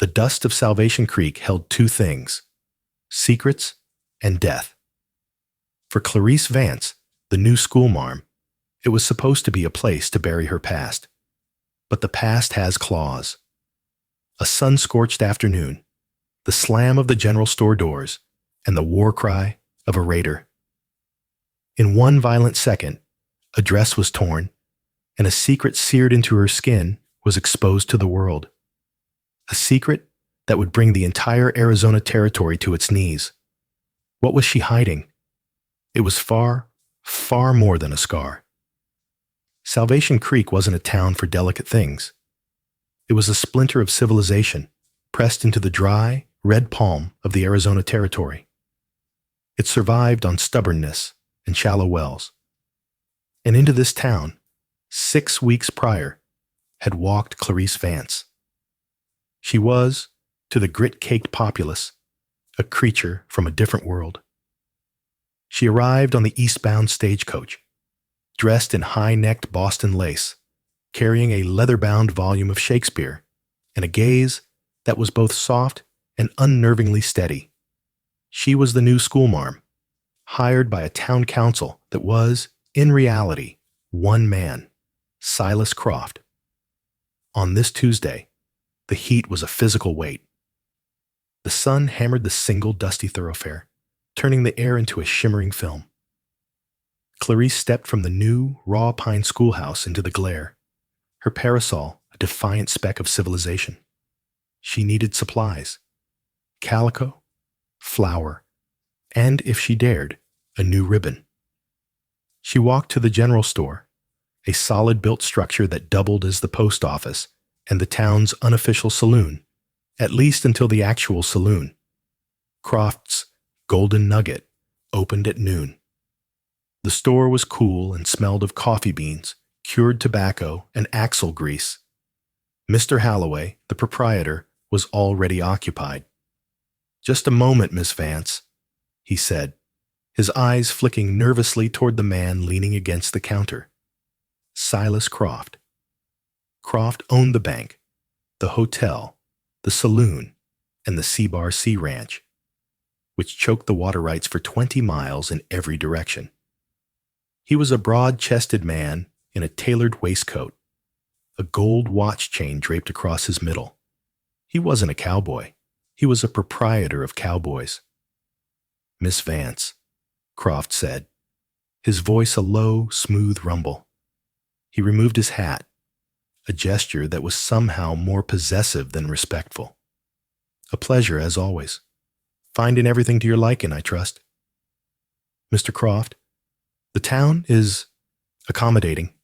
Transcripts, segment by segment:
The dust of Salvation Creek held two things: secrets and death. For Clarice Vance, the new schoolmarm, it was supposed to be a place to bury her past. But the past has claws. A sun-scorched afternoon, the slam of the general store doors, and the war cry of a raider. In one violent second, a dress was torn, and a secret seared into her skin was exposed to the world. A secret that would bring the entire Arizona territory to its knees. What was she hiding? It was far, far more than a scar. Salvation Creek wasn't a town for delicate things. It was a splinter of civilization pressed into the dry, red palm of the Arizona territory. It survived on stubbornness and shallow wells. And into this town, 6 weeks prior, had walked Clarice Vance. She was, to the grit-caked populace, a creature from a different world. She arrived on the eastbound stagecoach, dressed in high-necked Boston lace, carrying a leather-bound volume of Shakespeare and a gaze that was both soft and unnervingly steady. She was the new schoolmarm, hired by a town council that was, in reality, one man, Silas Croft. On this Tuesday, the heat was a physical weight. The sun hammered the single dusty thoroughfare, turning the air into a shimmering film. Clarice stepped from the new, raw pine schoolhouse into the glare, her parasol a defiant speck of civilization. She needed supplies: calico, flour, and, if she dared, a new ribbon. She walked to the general store, a solid-built structure that doubled as the post office and the town's unofficial saloon, at least until the actual saloon. Croft's Golden Nugget opened at noon. The store was cool and smelled of coffee beans, cured tobacco, and axle grease. Mr. Halloway, the proprietor, was already occupied. "Just a moment, Miss Vance," he said, his eyes flicking nervously toward the man leaning against the counter. Silas Croft. Croft owned the bank, the hotel, the saloon, and the C-Bar Sea Ranch, which choked the water rights for 20 miles in every direction. He was a broad-chested man in a tailored waistcoat, a gold watch chain draped across his middle. He wasn't a cowboy. He was a proprietor of cowboys. "Miss Vance," Croft said, his voice a low, smooth rumble. He removed his hat, a gesture that was somehow more possessive than respectful. "A pleasure, as always. Finding everything to your liking, I trust." "Mr. Croft, the town is accommodating,"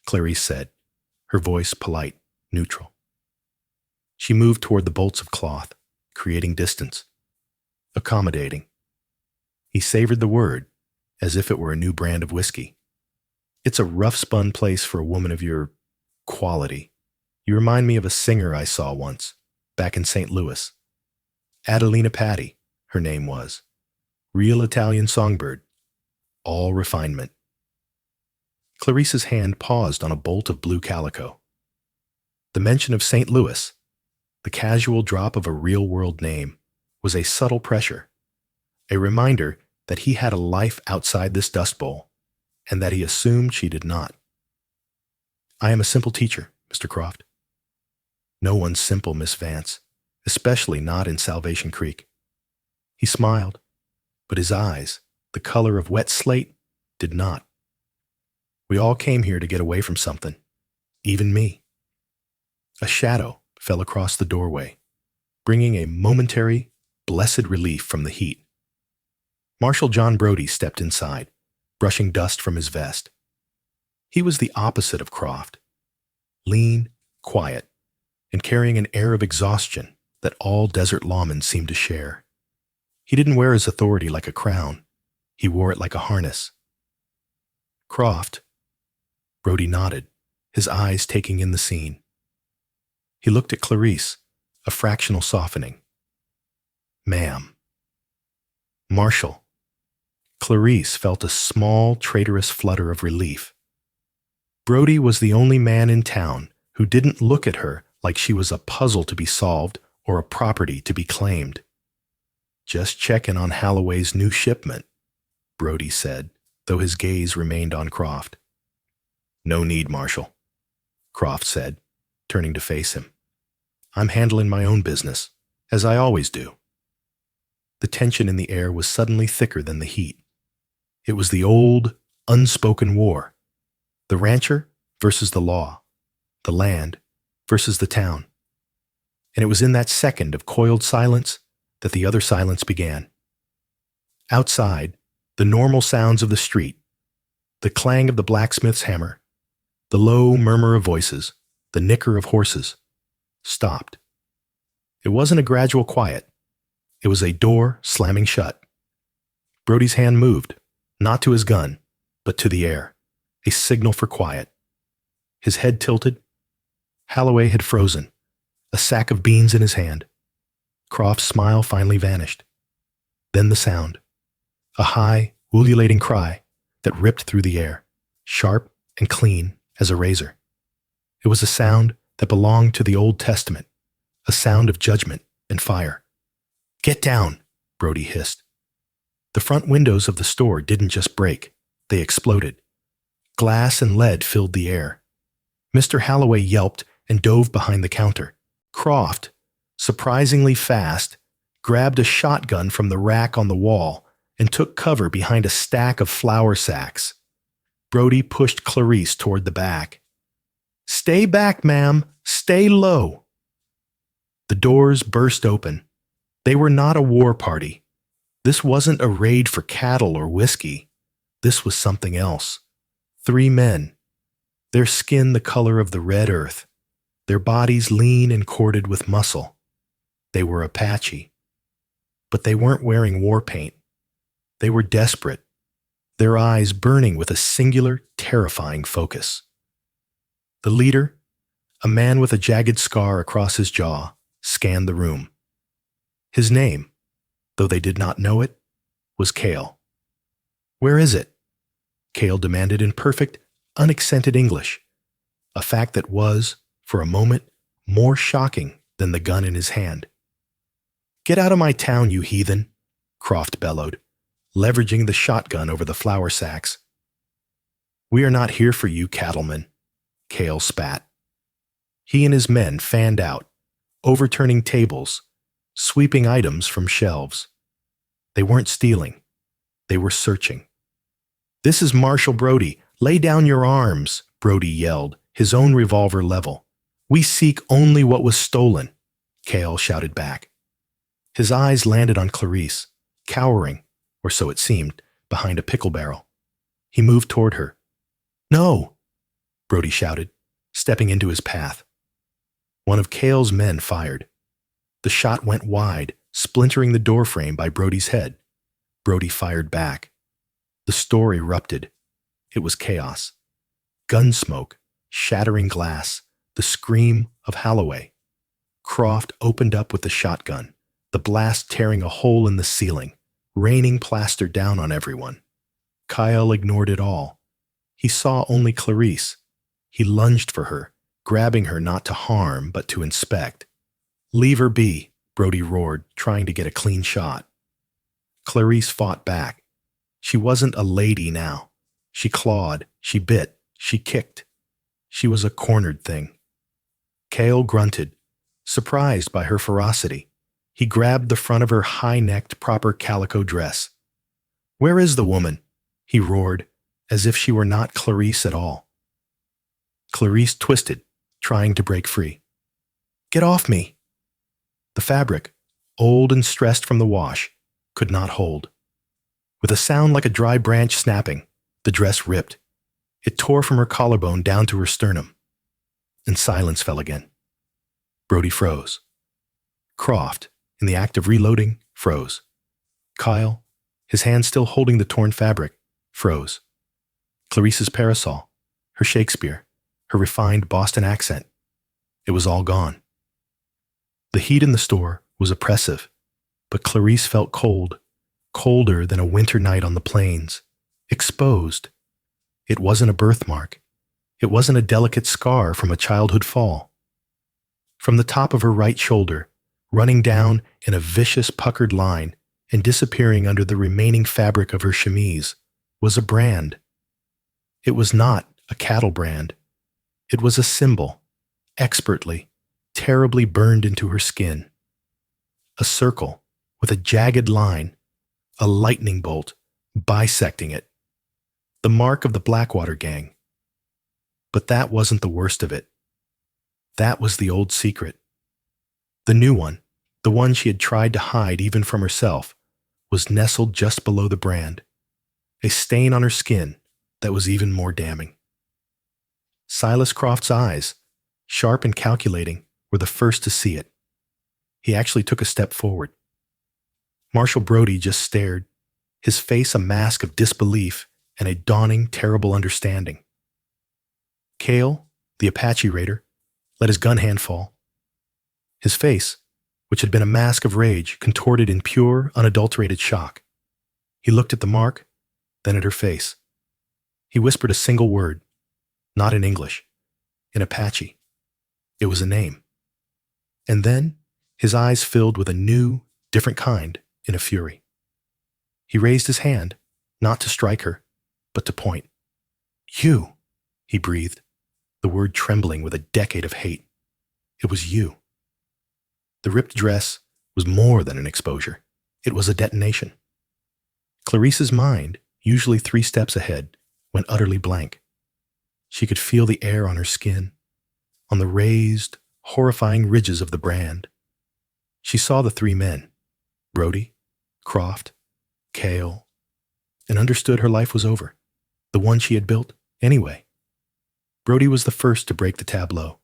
Clarice said, her voice polite, neutral. She moved toward the bolts of cloth, creating distance. Accommodating. He savored the word, as if it were a new brand of whiskey. "It's a rough-spun place for a woman of your quality. You remind me of a singer I saw once, back in St. Louis. Adelina Patti, her name was. Real Italian songbird. All refinement." Clarice's hand paused on a bolt of blue calico. The mention of St. Louis, the casual drop of a real-world name, was a subtle pressure, a reminder that he had a life outside this dust bowl, and that he assumed she did not. "I am a simple teacher, Mr. Croft." "No one's simple, Miss Vance, especially not in Salvation Creek." He smiled, but his eyes, the color of wet slate, did not. "We all came here to get away from something, even me." A shadow fell across the doorway, bringing a momentary, blessed relief from the heat. Marshal John Brody stepped inside, brushing dust from his vest. He was the opposite of Croft, lean, quiet, and carrying an air of exhaustion that all desert lawmen seemed to share. He didn't wear his authority like a crown. He wore it like a harness. "Croft." Brody nodded, his eyes taking in the scene. He looked at Clarice, a fractional softening. "Ma'am." "Marshal." Clarice felt a small, traitorous flutter of relief. Brody was the only man in town who didn't look at her like she was a puzzle to be solved or a property to be claimed. "Just checking on Holloway's new shipment," Brody said, though his gaze remained on Croft. "No need, Marshal," Croft said, turning to face him. "I'm handling my own business, as I always do." The tension in the air was suddenly thicker than the heat. It was the old, unspoken war. The rancher versus the law. The land versus the town. And it was in that second of coiled silence that the other silence began. Outside, the normal sounds of the street, the clang of the blacksmith's hammer, the low murmur of voices, the nicker of horses, stopped. It wasn't a gradual quiet. It was a door slamming shut. Brody's hand moved, not to his gun, but to the air, a signal for quiet. His head tilted. Holloway had frozen, a sack of beans in his hand. Croft's smile finally vanished. Then the sound, a high, ululating cry that ripped through the air, sharp and clean as a razor. It was a sound that belonged to the Old Testament, a sound of judgment and fire. "Get down," Brody hissed. The front windows of the store didn't just break, they exploded. Glass and lead filled the air. Mr. Holloway yelped and dove behind the counter. Croft, surprisingly fast, grabbed a shotgun from the rack on the wall and took cover behind a stack of flour sacks. Brody pushed Clarice toward the back. "Stay back, ma'am. Stay low." The doors burst open. They were not a war party. This wasn't a raid for cattle or whiskey. This was something else. 3 men, their skin the color of the red earth, their bodies lean and corded with muscle. They were Apache. But they weren't wearing war paint. They were desperate, their eyes burning with a singular, terrifying focus. The leader, a man with a jagged scar across his jaw, scanned the room. His name, though they did not know it, was Cale. "Where is it?" Cale demanded in perfect, unaccented English, a fact that was, for a moment, more shocking than the gun in his hand. "Get out of my town, you heathen," Croft bellowed, leveraging the shotgun over the flour sacks. "We are not here for you, cattlemen," Cale spat. He and his men fanned out, overturning tables, sweeping items from shelves. They weren't stealing. They were searching. "This is Marshal Brody. Lay down your arms," Brody yelled, his own revolver level. "We seek only what was stolen," Cale shouted back. His eyes landed on Clarice, cowering, or so it seemed, behind a pickle barrel. He moved toward her. "No!" Brody shouted, stepping into his path. One of Cale's men fired. The shot went wide, splintering the doorframe by Brody's head. Brody fired back. The store erupted. It was chaos. Gun smoke, shattering glass, the scream of Holloway. Croft opened up with the shotgun, the blast tearing a hole in the ceiling, raining plaster down on everyone. Kyle ignored it all. He saw only Clarice. He lunged for her, grabbing her not to harm but to inspect. "Leave her be," Brody roared, trying to get a clean shot. Clarice fought back. She wasn't a lady now. She clawed, she bit, she kicked. She was a cornered thing. Cale grunted, surprised by her ferocity. He grabbed the front of her high-necked, proper calico dress. "Where is the woman?" he roared, as if she were not Clarice at all. Clarice twisted, trying to break free. "Get off me!" The fabric, old and stressed from the wash, could not hold. With a sound like a dry branch snapping, the dress ripped. It tore from her collarbone down to her sternum. And silence fell again. Brody froze. Croft, in the act of reloading, froze. Kyle, his hand still holding the torn fabric, froze. Clarice's parasol, her Shakespeare, her refined Boston accent, it was all gone. The heat in the store was oppressive, but Clarice felt cold, colder than a winter night on the plains, exposed. It wasn't a birthmark. It wasn't a delicate scar from a childhood fall. From the top of her right shoulder, running down in a vicious puckered line and disappearing under the remaining fabric of her chemise, was a brand. It was not a cattle brand. It was a symbol, expertly, terribly burned into her skin. A circle with a jagged line, a lightning bolt, bisecting it. The mark of the Blackwater gang. But that wasn't the worst of it. That was the old secret. The new one, the one she had tried to hide even from herself, was nestled just below the brand. A stain on her skin that was even more damning. Silas Croft's eyes, sharp and calculating, were the first to see it. He actually took a step forward. Marshal Brody just stared, his face a mask of disbelief and a dawning, terrible understanding. Cale, the Apache raider, let his gun hand fall. His face, which had been a mask of rage, contorted in pure, unadulterated shock. He looked at the mark, then at her face. He whispered a single word, not in English, in Apache. It was a name. And then his eyes filled with a new, different kind in a fury. He raised his hand, not to strike her, but to point. You, he breathed, the word trembling with a decade of hate. It was you. The ripped dress was more than an exposure. It was a detonation. Clarice's mind, usually 3 steps ahead, went utterly blank. She could feel the air on her skin, on the raised, horrifying ridges of the brand. She saw the 3 men, Brody, Croft, Cale, and understood her life was over, the one she had built anyway. Brody was the first to break the tableau.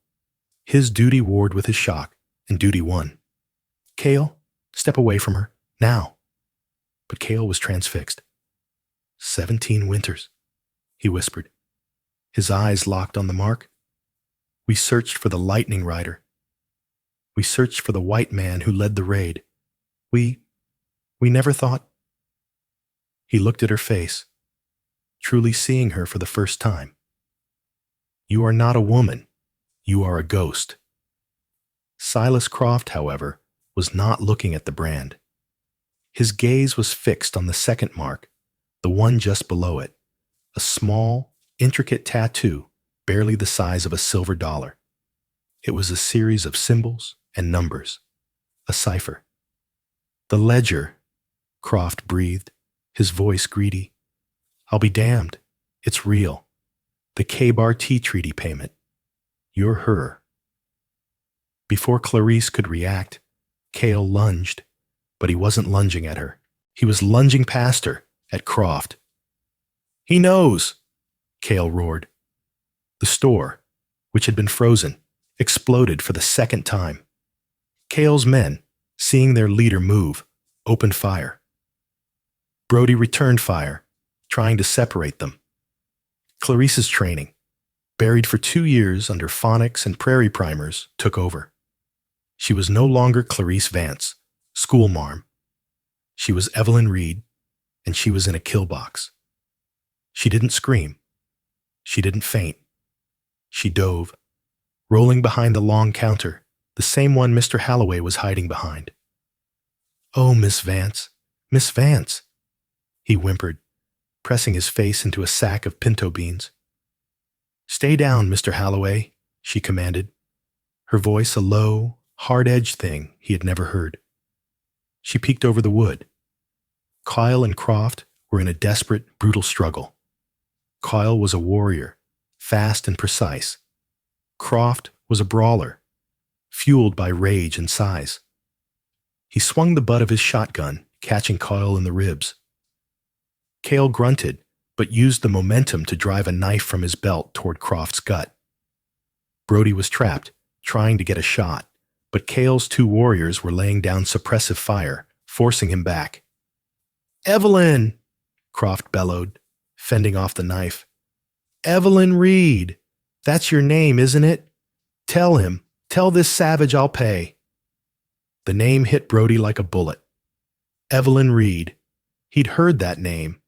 His duty warred with his shock, and duty won. Cale, step away from her, now. But Cale was transfixed. 17 winters, he whispered. His eyes locked on the mark. We searched for the lightning rider. We searched for the white man who led the raid. We never thought. He looked at her face, truly seeing her for the first time. You are not a woman. You are a ghost. Silas Croft, however, was not looking at the brand. His gaze was fixed on the second mark, the one just below it, a small, intricate tattoo barely the size of a silver dollar. It was a series of symbols and numbers, a cipher. The ledger, Croft breathed, his voice greedy. I'll be damned. It's real. The K-Bar T Treaty payment. You're her. Before Clarice could react, Cale lunged, but he wasn't lunging at her. He was lunging past her, at Croft. He knows, Cale roared. The store, which had been frozen, exploded for the second time. Cale's men, seeing their leader move, opened fire. Brody returned fire, trying to separate them. Clarice's training, buried for 2 years under phonics and prairie primers, took over. She was no longer Clarice Vance, school marm. She was Evelyn Reed, and she was in a kill box. She didn't scream. She didn't faint. She dove, rolling behind the long counter, the same one Mr. Halloway was hiding behind. Oh, Miss Vance, Miss Vance, he whimpered, pressing his face into a sack of pinto beans. Stay down, Mr. Halloway, she commanded, her voice a low, hard-edged thing he had never heard. She peeked over the wood. Kyle and Croft were in a desperate, brutal struggle. Kyle was a warrior, fast and precise. Croft was a brawler, fueled by rage and size. He swung the butt of his shotgun, catching Kyle in the ribs. Cale grunted, but used the momentum to drive a knife from his belt toward Croft's gut. Brody was trapped, trying to get a shot, but Cale's 2 warriors were laying down suppressive fire, forcing him back. Evelyn! Croft bellowed, fending off the knife. Evelyn Reed! That's your name, isn't it? Tell him. Tell this savage I'll pay. The name hit Brody like a bullet. Evelyn Reed. He'd heard that name.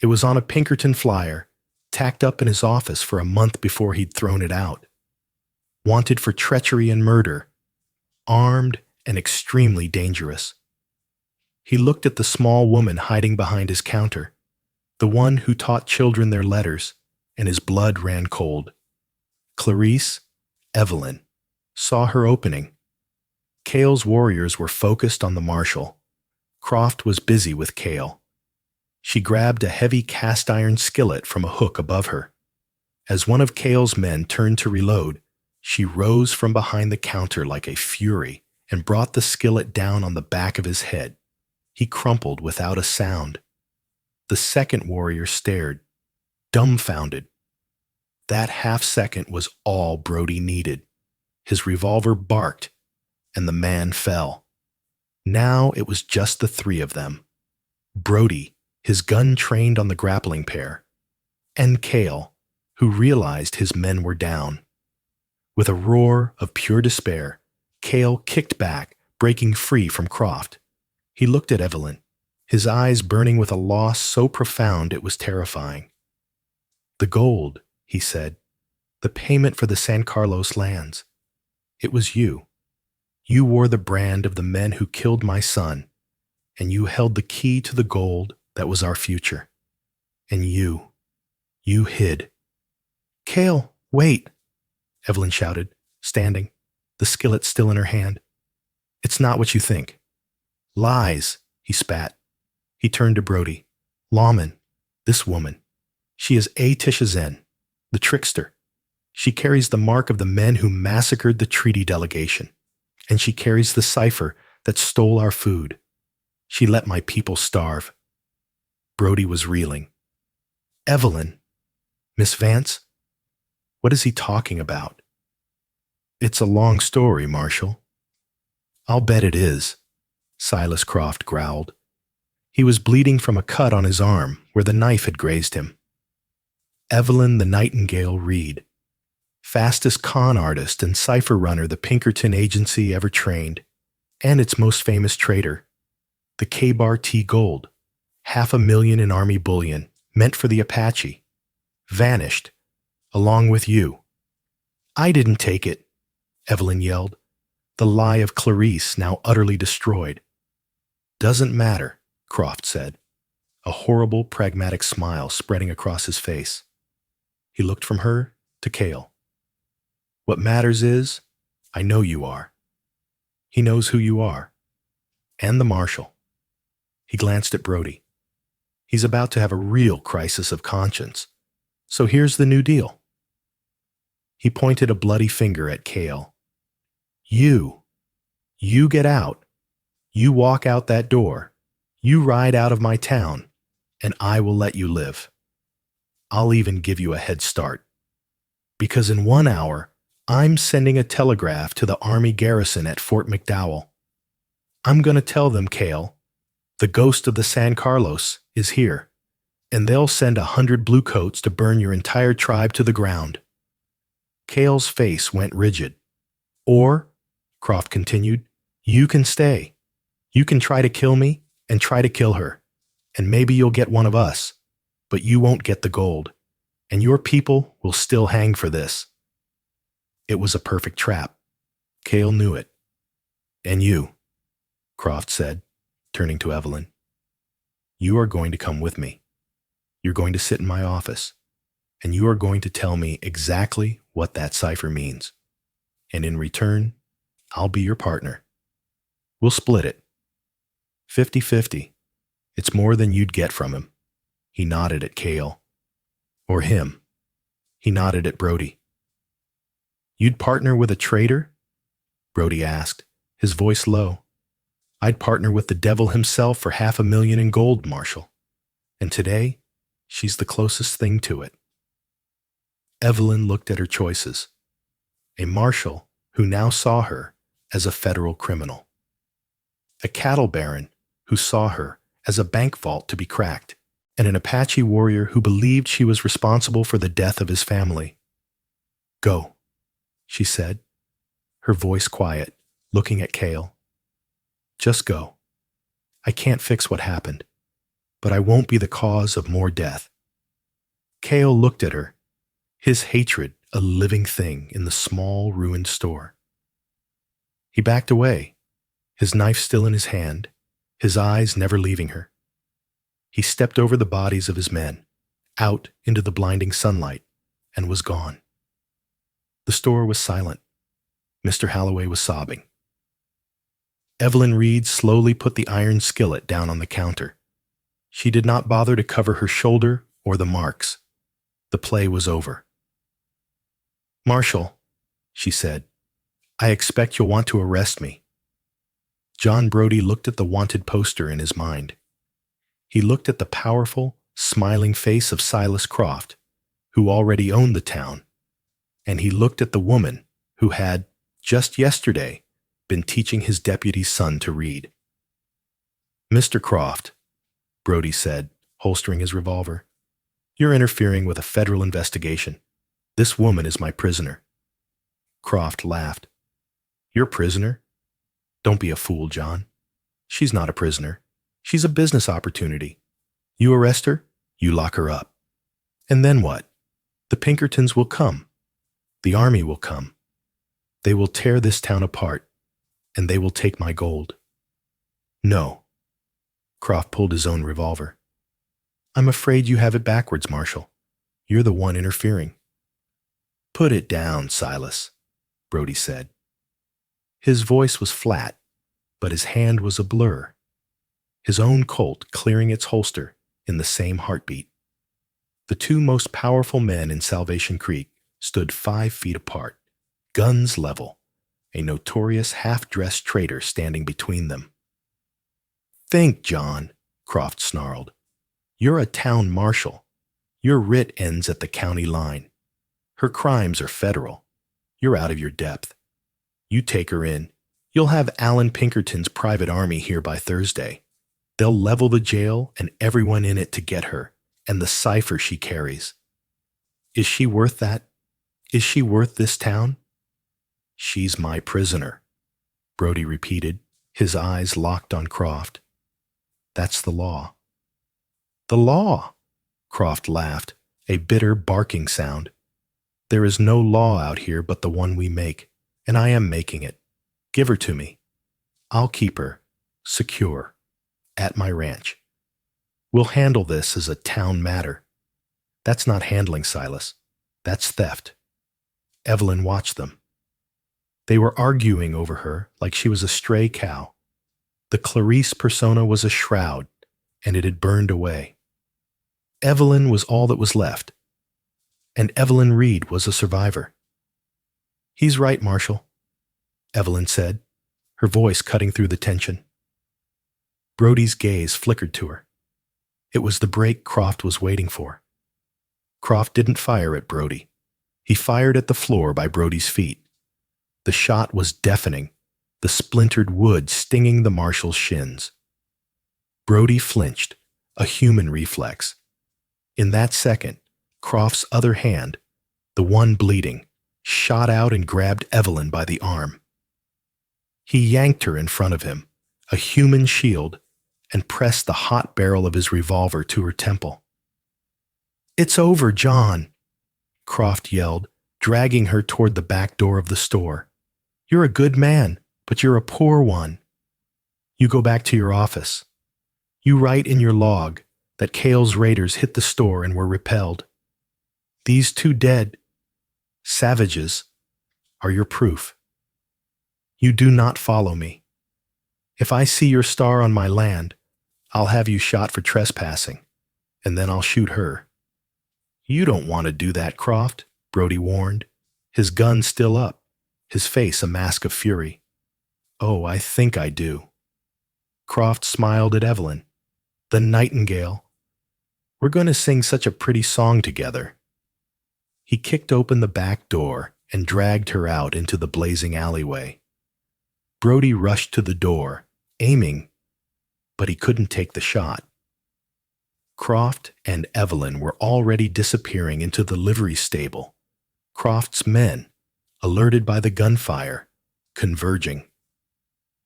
It was on a Pinkerton flyer, tacked up in his office for a month before he'd thrown it out. Wanted for treachery and murder. Armed and extremely dangerous. He looked at the small woman hiding behind his counter, the one who taught children their letters, and his blood ran cold. Clarice, Evelyn, saw her opening. Cale's warriors were focused on the marshal. Croft was busy with Cale. She grabbed a heavy cast-iron skillet from a hook above her. As one of Cale's men turned to reload, she rose from behind the counter like a fury and brought the skillet down on the back of his head. He crumpled without a sound. The second warrior stared, dumbfounded. That half-second was all Brody needed. His revolver barked, and the man fell. Now it was just the three of them. Brody, his gun trained on the grappling pair, and Cale, who realized his men were down. With a roar of pure despair, Cale kicked back, breaking free from Croft. He looked at Evelyn, his eyes burning with a loss so profound it was terrifying. "The gold," he said, "the payment for the San Carlos lands. It was you. You wore the brand of the men who killed my son, and you held the key to the gold that was our future. And you hid." "Cale, wait," Evelyn shouted, standing, the skillet still in her hand. "It's not what you think." "Lies," he spat. He turned to Brody. "Lawman, this woman. She is Atisha Zen, the trickster. She carries the mark of the men who massacred the treaty delegation, and she carries the cipher that stole our food. She let my people starve." Brody was reeling. "Evelyn, Miss Vance, what is he talking about?" "It's a long story, Marshal." "I'll bet it is," Silas Croft growled. He was bleeding from a cut on his arm where the knife had grazed him. Evelyn the Nightingale Reed, fastest con artist and cipher runner the Pinkerton agency ever trained, and its most famous trader, the K-Bar T Gold, $500,000 in Army bullion, meant for the Apache, vanished, along with you. "I didn't take it," Evelyn yelled, the lie of Clarice now utterly destroyed. "Doesn't matter," Croft said, a horrible, pragmatic smile spreading across his face. He looked from her to Cale. "What matters is, I know you are." He knows who you are. And the Marshal. He glanced at Brody. He's about to have a real crisis of conscience. So here's the new deal. He pointed a bloody finger at Cale. You get out. You walk out that door. You ride out of my town, and I will let you live. I'll even give you a head start. Because in 1 hour, I'm sending a telegraph to the Army garrison at Fort McDowell. I'm going to tell them, Cale, the ghost of the San Carlos is here, and they'll send 100 bluecoats to burn your entire tribe to the ground. Cale's face went rigid. Or, Croft continued, you can stay. You can try to kill me and try to kill her, and maybe you'll get one of us, but you won't get the gold, and your people will still hang for this. It was a perfect trap. Cale knew it. And you, Croft said, turning to Evelyn, you are going to come with me. You're going to sit in my office, and you are going to tell me exactly what that cipher means. And in return, I'll be your partner. We'll split it. 50-50. It's more than you'd get from him. He nodded at Cale. Or him. He nodded at Brody. You'd partner with a traitor? Brody asked, his voice low. I'd partner with the devil himself for $500,000 in gold, Marshal. And today, she's the closest thing to it. Evelyn looked at her choices. A marshal who now saw her as a federal criminal. A cattle baron who saw her as a bank vault to be cracked, and an Apache warrior who believed she was responsible for the death of his family. Go, she said, her voice quiet, looking at Cale. Just go. I can't fix what happened, but I won't be the cause of more death. Cale looked at her, his hatred a living thing in the small, ruined store. He backed away, his knife still in his hand, his eyes never leaving her. He stepped over the bodies of his men, out into the blinding sunlight, and was gone. The store was silent. Mr. Holloway was sobbing. Evelyn Reed slowly put the iron skillet down on the counter. She did not bother to cover her shoulder or the marks. The play was over. "Marshal," she said, "I expect you'll want to arrest me." John Brody looked at the wanted poster in his mind. He looked at the powerful, smiling face of Silas Croft, who already owned the town, and he looked at the woman who had, just yesterday, been teaching his deputy's son to read. "Mr. Croft," Brody said, holstering his revolver, "you're interfering with a federal investigation. This woman is my prisoner." Croft laughed. "Your prisoner? Don't be a fool, John. She's not a prisoner. She's a business opportunity. You arrest her, you lock her up. And then what? The Pinkertons will come. The army will come. They will tear this town apart, and they will take my gold." "No." Croft pulled his own revolver. "I'm afraid you have it backwards, Marshal. You're the one interfering." "Put it down, Silas," Brody said. His voice was flat, but his hand was a blur. His own Colt clearing its holster in the same heartbeat. The two most powerful men in Salvation Creek stood 5 feet apart, guns level, a notorious half-dressed traitor standing between them. "Think, John," Croft snarled. "You're a town marshal. Your writ ends at the county line. Her crimes are federal. You're out of your depth. You take her in, you'll have Alan Pinkerton's private army here by Thursday. They'll level the jail and everyone in it to get her, and the cipher she carries. Is she worth that? Is she worth this town?" "She's my prisoner," Brody repeated, his eyes locked on Croft. "That's the law." "The law?" Croft laughed, a bitter barking sound. "There is no law out here but the one we make, and I am making it. Give her to me. I'll keep her, secure, at my ranch. We'll handle this as a town matter. That's not handling, Silas. That's theft." Evelyn watched them. They were arguing over her like she was a stray cow. The Clarice persona was a shroud, and it had burned away. Evelyn was all that was left, and Evelyn Reed was a survivor. "He's right, Marshal," Evelyn said, her voice cutting through the tension. Brody's gaze flickered to her. It was the break Croft was waiting for. Croft didn't fire at Brody. He fired at the floor by Brody's feet. The shot was deafening, the splintered wood stinging the marshal's shins. Brody flinched, a human reflex. In that second, Croft's other hand, the one bleeding, shot out and grabbed Evelyn by the arm. He yanked her in front of him, a human shield, and pressed the hot barrel of his revolver to her temple. "It's over, John," Croft yelled, dragging her toward the back door of the store. "You're a good man, but you're a poor one. You go back to your office. You write in your log that Cale's raiders hit the store and were repelled. These 2 dead savages are your proof. You do not follow me. If I see your star on my land, I'll have you shot for trespassing, and then I'll shoot her." "You don't want to do that, Croft," Brody warned, his gun still up, his face a mask of fury. "Oh, I think I do." Croft smiled at Evelyn. "The nightingale. We're going to sing such a pretty song together." He kicked open the back door and dragged her out into the blazing alleyway. Brody rushed to the door, aiming, but he couldn't take the shot. Croft and Evelyn were already disappearing into the livery stable, Croft's men, alerted by the gunfire, converging.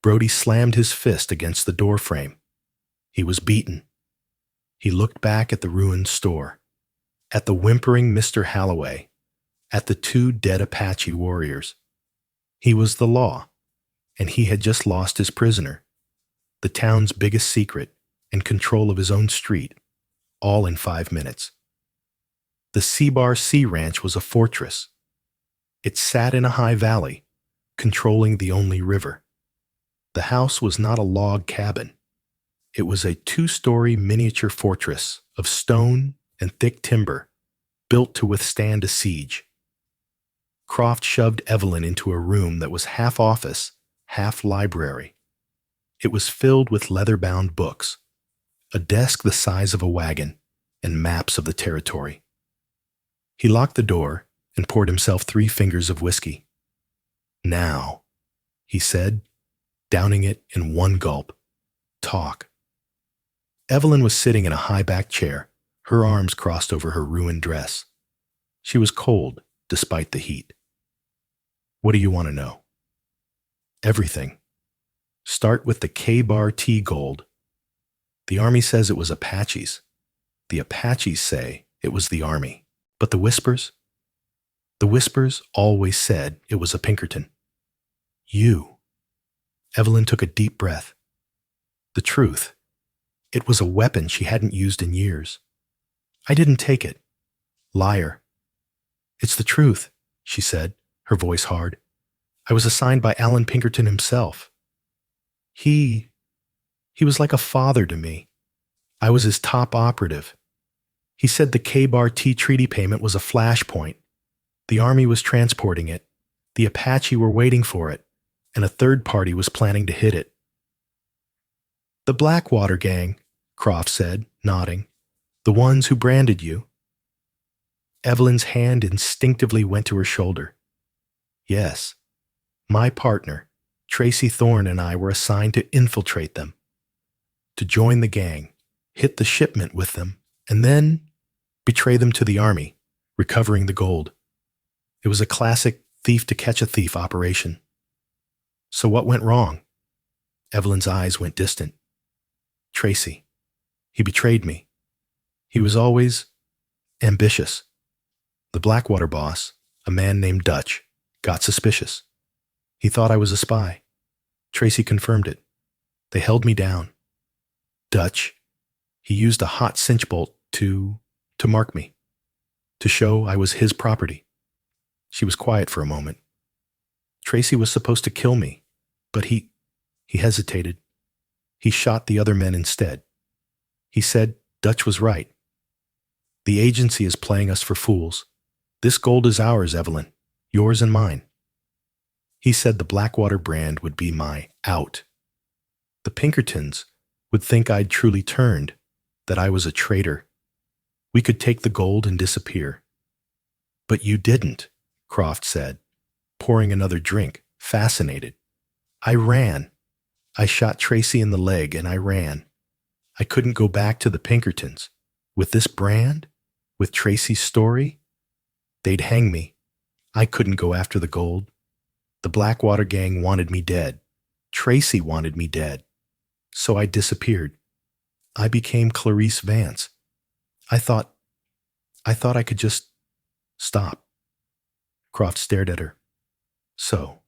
Brody slammed his fist against the doorframe. He was beaten. He looked back at the ruined store, at the whimpering Mr. Holloway, at the 2 dead Apache warriors. He was the law, and he had just lost his prisoner, the town's biggest secret, and control of his own street, all in 5 minutes. The Sea-Bar Sea Ranch was a fortress. It sat in a high valley, controlling the only river. The house was not a log cabin. It was a 2-story miniature fortress of stone and thick timber, built to withstand a siege. Croft shoved Evelyn into a room that was half office, half library. It was filled with leather-bound books, a desk the size of a wagon, and maps of the territory. He locked the door and poured himself 3 fingers of whiskey. "Now," he said, downing it in one gulp. "Talk." Evelyn was sitting in a high-backed chair, her arms crossed over her ruined dress. She was cold, despite the heat. "What do you want to know?" "Everything. Start with the K-Bar T gold. The Army says it was Apaches. The Apaches say it was the Army. But the whispers? The whispers always said it was a Pinkerton. You." Evelyn took a deep breath. The truth. It was a weapon she hadn't used in years. "I didn't take it. Liar." "It's the truth," she said, her voice hard. "I was assigned by Alan Pinkerton himself. He was like a father to me. I was his top operative. He said the K-Bar T treaty payment was a flashpoint. The Army was transporting it. The Apache were waiting for it, and a third party was planning to hit it." "The Blackwater gang," Croft said, nodding. "The ones who branded you." Evelyn's hand instinctively went to her shoulder. "Yes. My partner, Tracy Thorne, and I were assigned to infiltrate them, to join the gang, hit the shipment with them, and then betray them to the Army, recovering the gold. It was a classic thief-to-catch-a-thief operation." "So what went wrong?" Evelyn's eyes went distant. "Tracy. He betrayed me. He was always ambitious. The Blackwater boss, a man named Dutch, got suspicious. He thought I was a spy. Tracy confirmed it. They held me down. Dutch, he used a hot cinch bolt to mark me, to show I was his property." She was quiet for a moment. "Tracy was supposed to kill me, but he hesitated. He shot the other men instead. He said Dutch was right. The agency is playing us for fools. This gold is ours, Evelyn, yours and mine. He said the Blackwater brand would be my out. The Pinkertons would think I'd truly turned, that I was a traitor. We could take the gold and disappear." "But you didn't," Croft said, pouring another drink, fascinated. "I ran. I shot Tracy in the leg and I ran. I couldn't go back to the Pinkertons. With this brand? With Tracy's story? They'd hang me. I couldn't go after the gold. The Blackwater gang wanted me dead. Tracy wanted me dead. So I disappeared. I became Clarice Vance. I thought I could just stop." Croft stared at her. "So,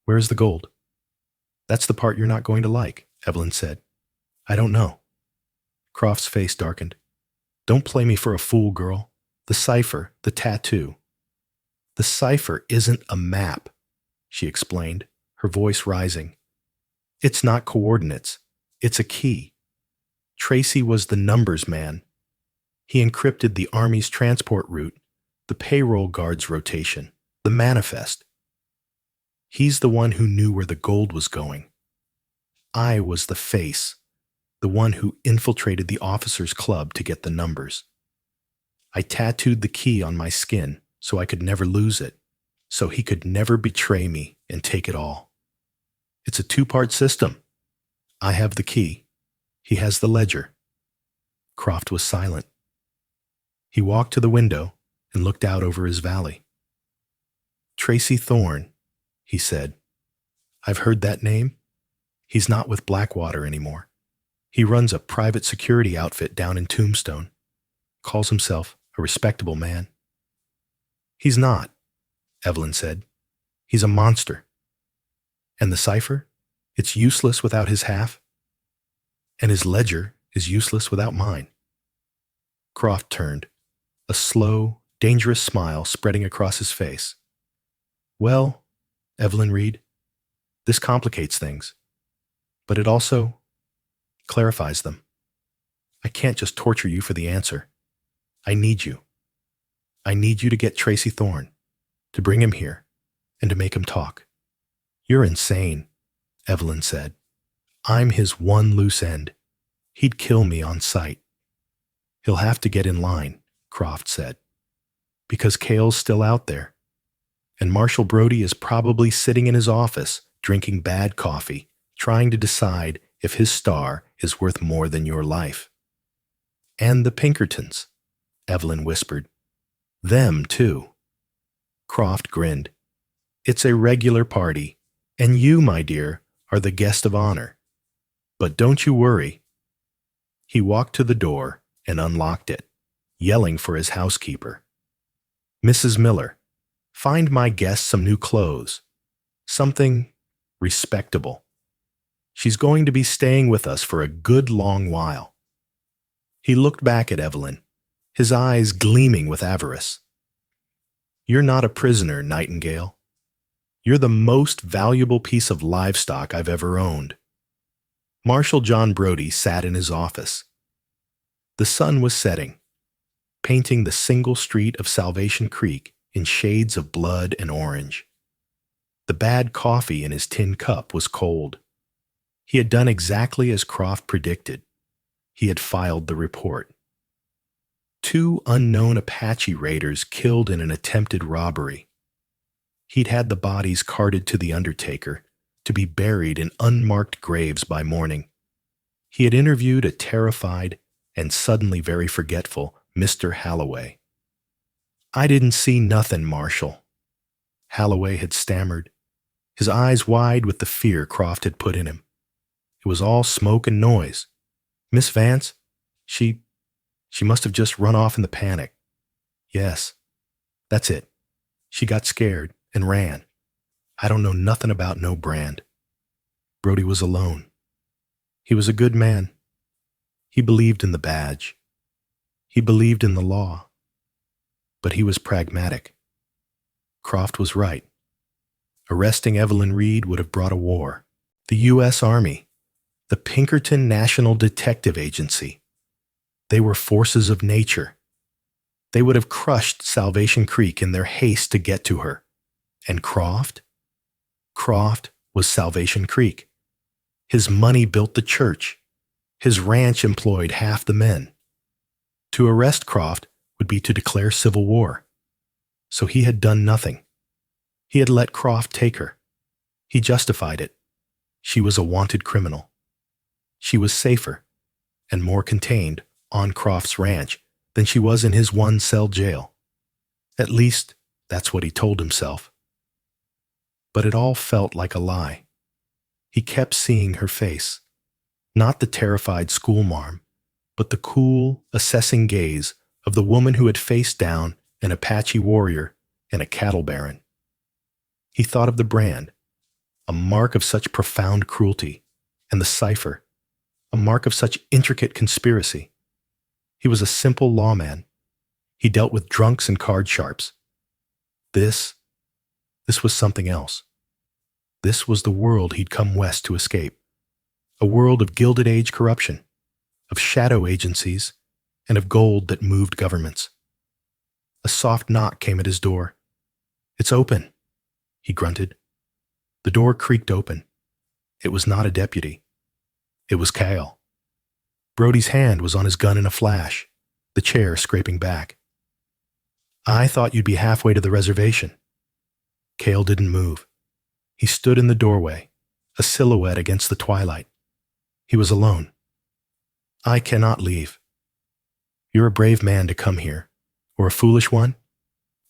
where's the gold?" "That's the part you're not going to like," Evelyn said. "I don't know." Croft's face darkened. "Don't play me for a fool, girl. The cipher, the tattoo." "The cipher isn't a map," she explained, her voice rising. "It's not coordinates. It's a key. Tracy was the numbers man. He encrypted the Army's transport route, the payroll guard's rotation, the manifest. He's the one who knew where the gold was going. I was the face, the one who infiltrated the officers' club to get the numbers. I tattooed the key on my skin so I could never lose it, so he could never betray me and take it all. It's a 2-part system. I have the key. He has the ledger." Croft was silent. He walked to the window and looked out over his valley. "Tracy Thorne," he said. "I've heard that name. He's not with Blackwater anymore. He runs a private security outfit down in Tombstone. Calls himself a respectable man." "He's not," Evelyn said. "He's a monster." And the cipher? It's useless without his half. And his ledger is useless without mine. Croft turned, a slow, dangerous smile spreading across his face. Well, Evelyn Reed, this complicates things, but it also clarifies them. I can't just torture you for the answer. I need you. I need you to get Tracy Thorne, to bring him here, and to make him talk. You're insane, Evelyn said. I'm his one loose end. He'd kill me on sight. He'll have to get in line, Croft said, because Cale's still out there, and Marshall Brody is probably sitting in his office drinking bad coffee, trying to decide if his star is worth more than your life. And the Pinkertons, Evelyn whispered. Them, too. Croft grinned. It's a regular party, and you, my dear, are the guest of honor. But don't you worry. He walked to the door and unlocked it, yelling for his housekeeper. Mrs. Miller, find my guest some new clothes. Something respectable. She's going to be staying with us for a good long while. He looked back at Evelyn, his eyes gleaming with avarice. You're not a prisoner, Nightingale. You're the most valuable piece of livestock I've ever owned. Marshal John Brody sat in his office. The sun was setting, painting the single street of Salvation Creek in shades of blood and orange. The bad coffee in his tin cup was cold. He had done exactly as Croft predicted. He had filed the report. 2 unknown Apache raiders killed in an attempted robbery. He'd had the bodies carted to the undertaker to be buried in unmarked graves by morning. He had interviewed a terrified and suddenly very forgetful Mr. Halloway. I didn't see nothin', Marshal, Halloway had stammered, his eyes wide with the fear Croft had put in him. It was all smoke and noise. Miss Vance, she must have just run off in the panic. Yes, that's it. She got scared and ran. I don't know nothing about no Brand. Brody was alone. He was a good man. He believed in the badge. He believed in the law. But he was pragmatic. Croft was right. Arresting Evelyn Reed would have brought a war. The U.S. Army, the Pinkerton National Detective Agency. They were forces of nature. They would have crushed Salvation Creek in their haste to get to her. And Croft? Croft was Salvation Creek. His money built the church. His ranch employed half the men. To arrest Croft would be to declare civil war. So he had done nothing. He had let Croft take her. He justified it. She was a wanted criminal. She was safer and more contained on Croft's ranch than she was in his one-cell jail. At least, that's what he told himself. But it all felt like a lie. He kept seeing her face, not the terrified schoolmarm, but the cool, assessing gaze of the woman who had faced down an Apache warrior and a cattle baron. He thought of the brand, a mark of such profound cruelty, and the cipher, a mark of such intricate conspiracy. He was a simple lawman. He dealt with drunks and card sharps. This was something else. This was the world he'd come west to escape. A world of Gilded Age corruption, of shadow agencies, and of gold that moved governments. A soft knock came at his door. It's open, he grunted. The door creaked open. It was not a deputy. It was Cale. Brody's hand was on his gun in a flash, the chair scraping back. I thought you'd be halfway to the reservation. Cale didn't move. He stood in the doorway, a silhouette against the twilight. He was alone. I cannot leave. You're a brave man to come here, or a foolish one.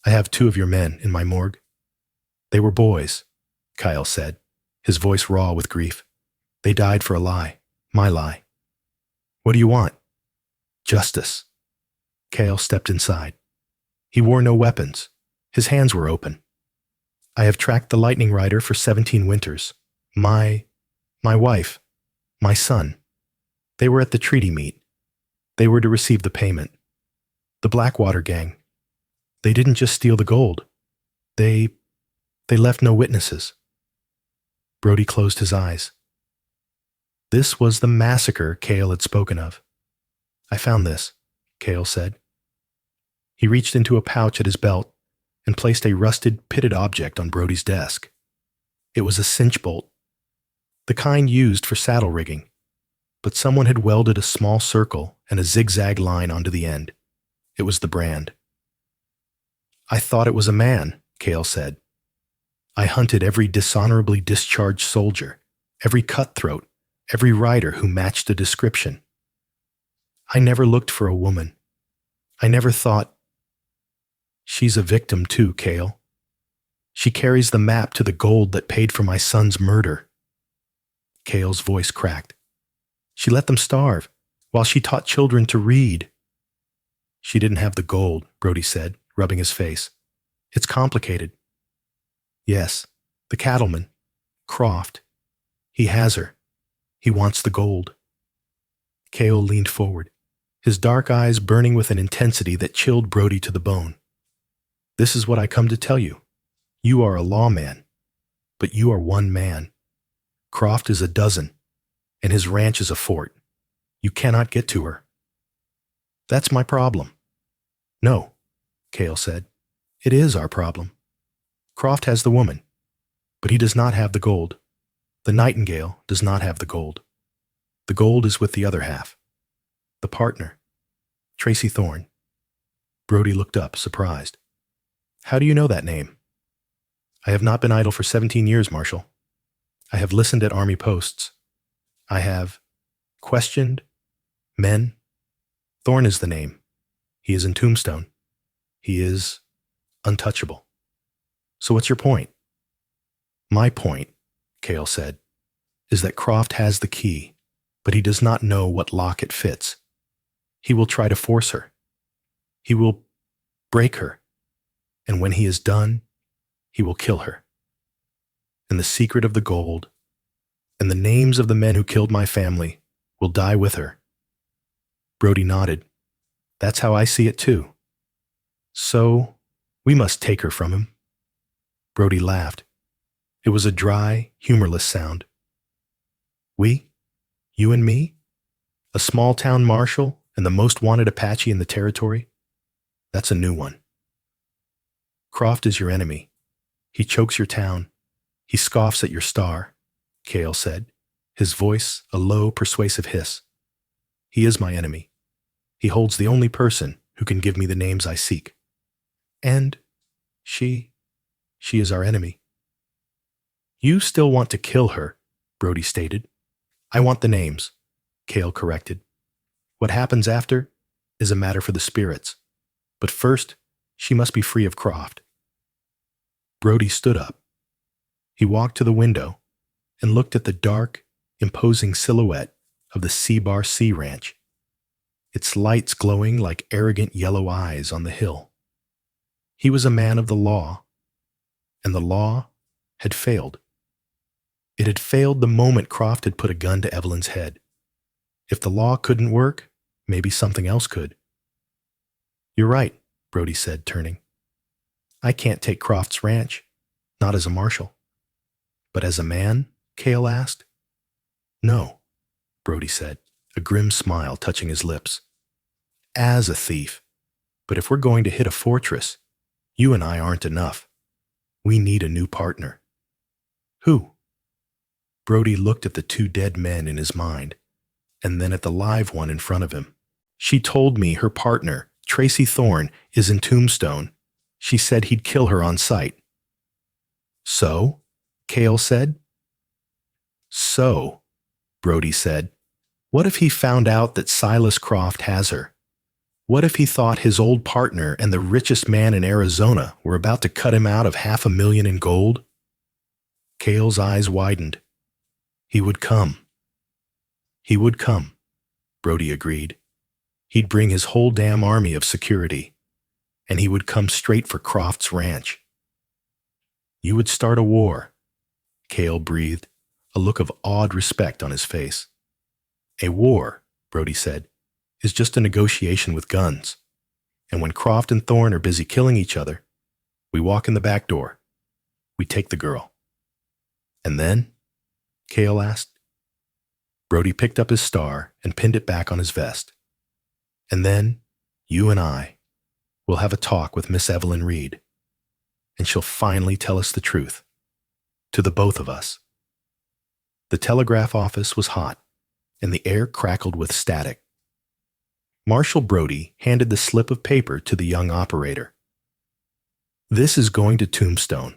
I have 2 of your men in my morgue. They were boys, Kyle said, his voice raw with grief. They died for a lie, my lie. What do you want? Justice. Cale stepped inside. He wore no weapons. His hands were open. I have tracked the lightning rider for 17 winters. My wife, my son. They were at the treaty meet. They were to receive the payment. The Blackwater gang. They didn't just steal the gold. They left no witnesses. Brody closed his eyes. This was the massacre Cale had spoken of. I found this, Cale said. He reached into a pouch at his belt and placed a rusted, pitted object on Brody's desk. It was a cinch bolt, the kind used for saddle rigging, but someone had welded a small circle and a zigzag line onto the end. It was the brand. I thought it was a man, Cale said. I hunted every dishonorably discharged soldier, every cutthroat, every rider who matched the description. I never looked for a woman. I never thought, she's a victim too, Cale. She carries the map to the gold that paid for my son's murder. Cale's voice cracked. She let them starve while she taught children to read. She didn't have the gold, Brody said, rubbing his face. It's complicated. Yes, the cattleman, Croft. He has her. He wants the gold. Cale leaned forward, his dark eyes burning with an intensity that chilled Brody to the bone. This is what I come to tell you. You are a lawman, but you are one man. Croft is a dozen, and his ranch is a fort. You cannot get to her. That's my problem. No, Cale said. It is our problem. Croft has the woman, but he does not have the gold. The Nightingale does not have the gold. The gold is with the other half. The partner, Tracy Thorne. Brody looked up, surprised. How do you know that name? I have not been idle for 17 years, Marshal. I have listened at army posts. I have questioned men. Thorne is the name. He is in Tombstone. He is untouchable. So what's your point? My point, Cale said, is that Croft has the key, but he does not know what lock it fits. He will try to force her. He will break her. And when he is done, he will kill her. And the secret of the gold and the names of the men who killed my family will die with her. Brody nodded. That's how I see it too. So, we must take her from him. Brody laughed. It was a dry, humorless sound. We? You and me? A small-town marshal and the most wanted Apache in the territory? That's a new one. Croft is your enemy. He chokes your town. He scoffs at your star, Cale said, his voice a low, persuasive hiss. He is my enemy. He holds the only person who can give me the names I seek. And she is our enemy. You still want to kill her, Brody stated. I want the names, Cale corrected. What happens after is a matter for the spirits. But first, she must be free of Croft. Brody stood up. He walked to the window and looked at the dark, imposing silhouette of the C-Bar Sea Ranch, its lights glowing like arrogant yellow eyes on the hill. He was a man of the law, and the law had failed. It had failed the moment Croft had put a gun to Evelyn's head. If the law couldn't work, maybe something else could. You're right, Brody said, turning. I can't take Croft's ranch, not as a marshal. But as a man? Cale asked. No, Brody said, a grim smile touching his lips. As a thief. But if we're going to hit a fortress, you and I aren't enough. We need a new partner. Who? Brody looked at the two dead men in his mind, and then at the live one in front of him. She told me her partner, Tracy Thorne, is in Tombstone. She said he'd kill her on sight. So? Cale said. So, Brody said, what if he found out that Silas Croft has her? What if he thought his old partner and the richest man in Arizona were about to cut him out of $500,000 in gold? Cale's eyes widened. He would come. He would come, Brody agreed. He'd bring his whole damn army of security, and he would come straight for Croft's ranch. You would start a war, Cale breathed, a look of awed respect on his face. A war, Brody said, is just a negotiation with guns. And when Croft and Thorne are busy killing each other, we walk in the back door. We take the girl. And then? Cale asked. Brody picked up his star and pinned it back on his vest. And then, you and I will have a talk with Miss Evelyn Reed, and she'll finally tell us the truth. To the both of us. The telegraph office was hot, and the air crackled with static. Marshal Brody handed the slip of paper to the young operator. This is going to Tombstone,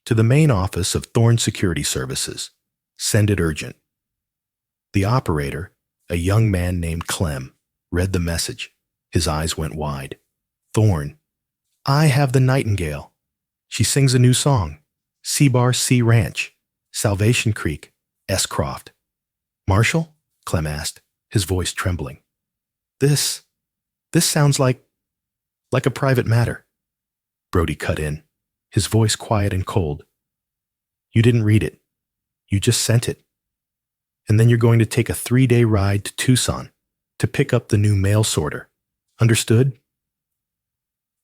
to the main office of Thorne Security Services. Send it urgent. The operator, a young man named Clem, read the message. His eyes went wide. Thorne, I have the Nightingale. She sings a new song. Seabar Sea Ranch, Salvation Creek, S. Croft. Marshal? Clem asked, his voice trembling. This sounds like a private matter. Brody cut in, his voice quiet and cold. You didn't read it. You just sent it. And then you're going to take a 3-day ride to Tucson to pick up the new mail sorter. Understood?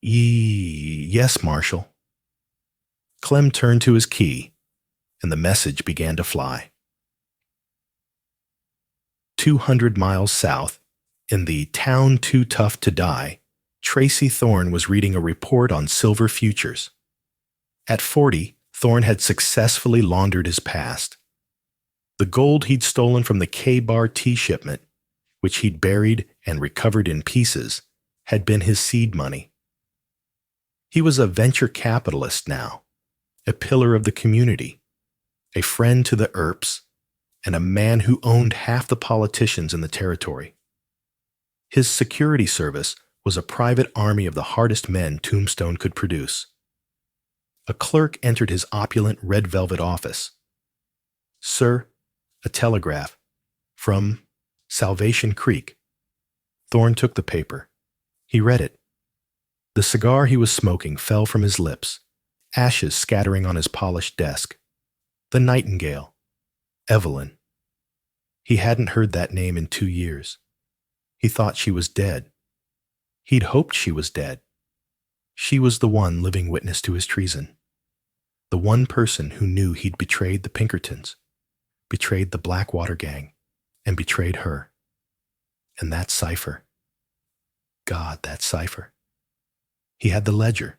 Yes, Marshal. Clem turned to his key, and the message began to fly. 200 miles south, in the town too tough to die, Tracy Thorne was reading a report on silver futures. At 40, Thorne had successfully laundered his past. The gold he'd stolen from the K-Bar tea shipment, which he'd buried and recovered in pieces, had been his seed money. He was a venture capitalist now, a pillar of the community, a friend to the Earps, and a man who owned half the politicians in the territory. His security service was a private army of the hardest men Tombstone could produce. A clerk entered his opulent red velvet office. Sir, a telegraph from Salvation Creek. Thorne took the paper. He read it. The cigar he was smoking fell from his lips, ashes scattering on his polished desk. The Nightingale. Evelyn. He hadn't heard that name in 2 years. He thought she was dead. He'd hoped she was dead. She was the one living witness to his treason. The one person who knew he'd betrayed the Pinkertons, betrayed the Blackwater gang, and betrayed her. And that cipher. God, that cipher. He had the ledger,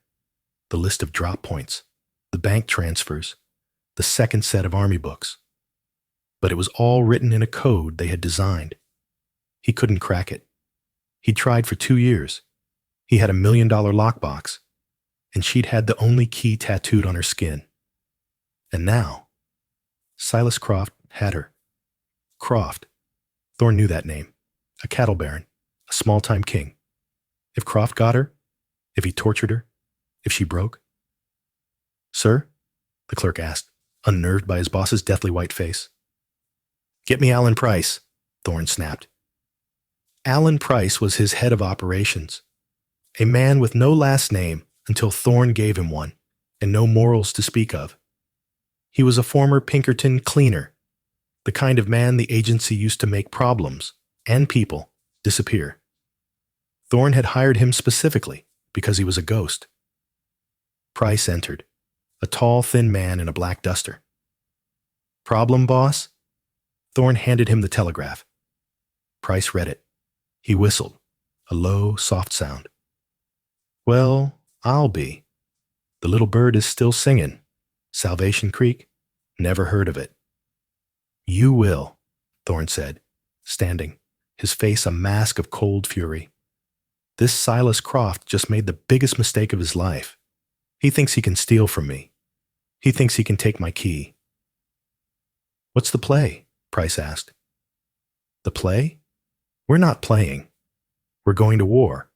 the list of drop points, the bank transfers, the second set of army books. But it was all written in a code they had designed. He couldn't crack it. He'd tried for 2 years. He had $1 million lockbox, and she'd had the only key tattooed on her skin. And now, Silas Croft had her. Croft. Thorne knew that name. A cattle baron, a small-time king. If Croft got her, if he tortured her, if she broke. Sir? The clerk asked, unnerved by his boss's deathly white face. Get me Alan Price, Thorne snapped. Alan Price was his head of operations, a man with no last name until Thorne gave him one, and no morals to speak of. He was a former Pinkerton cleaner, the kind of man the agency used to make problems, and people, disappear. Thorne had hired him specifically because he was a ghost. Price entered, a tall, thin man in a black duster. Problem, boss? Thorne handed him the telegraph. Price read it. He whistled, a low, soft sound. Well, I'll be. The little bird is still singing. Salvation Creek? Never heard of it. You will, Thorne said, standing, his face a mask of cold fury. This Silas Croft just made the biggest mistake of his life. He thinks he can steal from me. He thinks he can take my key. What's the play? Price asked. The play? We're not playing. We're going to war.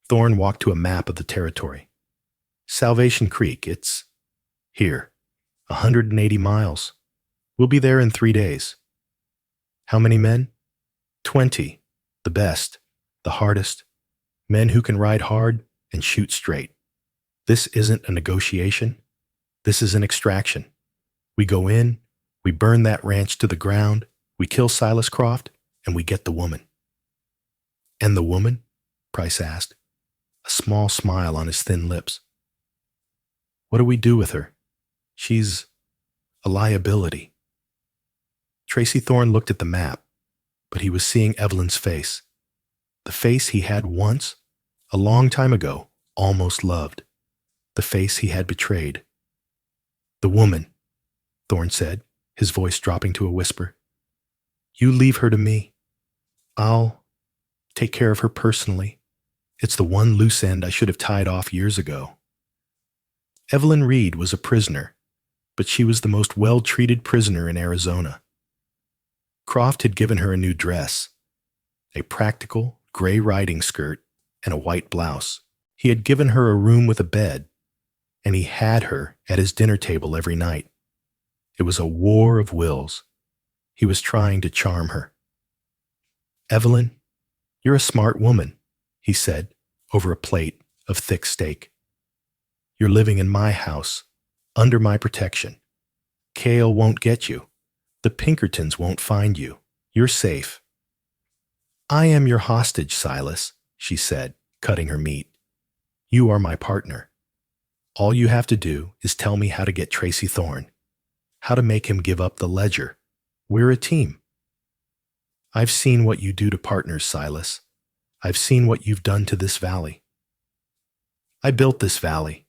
Thorne walked to a map of the territory. Salvation Creek, it's here, 180 miles. We'll be there in 3 days. How many men? 20, the best, the hardest, men who can ride hard and shoot straight. This isn't a negotiation. This is an extraction. We go in, We burn that ranch to the ground, we kill Silas Croft, and we get the woman." "And the woman?" Price asked, a small smile on his thin lips. "What do we do with her? She's a liability." Tracy Thorne looked at the map, but he was seeing Evelyn's face. The face he had once, a long time ago, almost loved. The face he had betrayed. "The woman," Thorne said, his voice dropping to a whisper. "You leave her to me. I'll take care of her personally. It's the one loose end I should have tied off years ago." Evelyn Reed was a prisoner, but she was the most well-treated prisoner in Arizona. Croft had given her a new dress, a practical gray riding skirt and a white blouse. He had given her a room with a bed, and he had her at his dinner table every night. It was a war of wills. He was trying to charm her. "Evelyn, you're a smart woman," he said over a plate of thick steak. "You're living in my house, under my protection. Cale won't get you. The Pinkertons won't find you. You're safe." "I am your hostage, Silas," she said, cutting her meat. "You are my partner. All you have to do is tell me how to get Tracy Thorne, how to make him give up the ledger. We're a team." "I've seen what you do to partners, Silas. I've seen what you've done to this valley." "I built this valley,"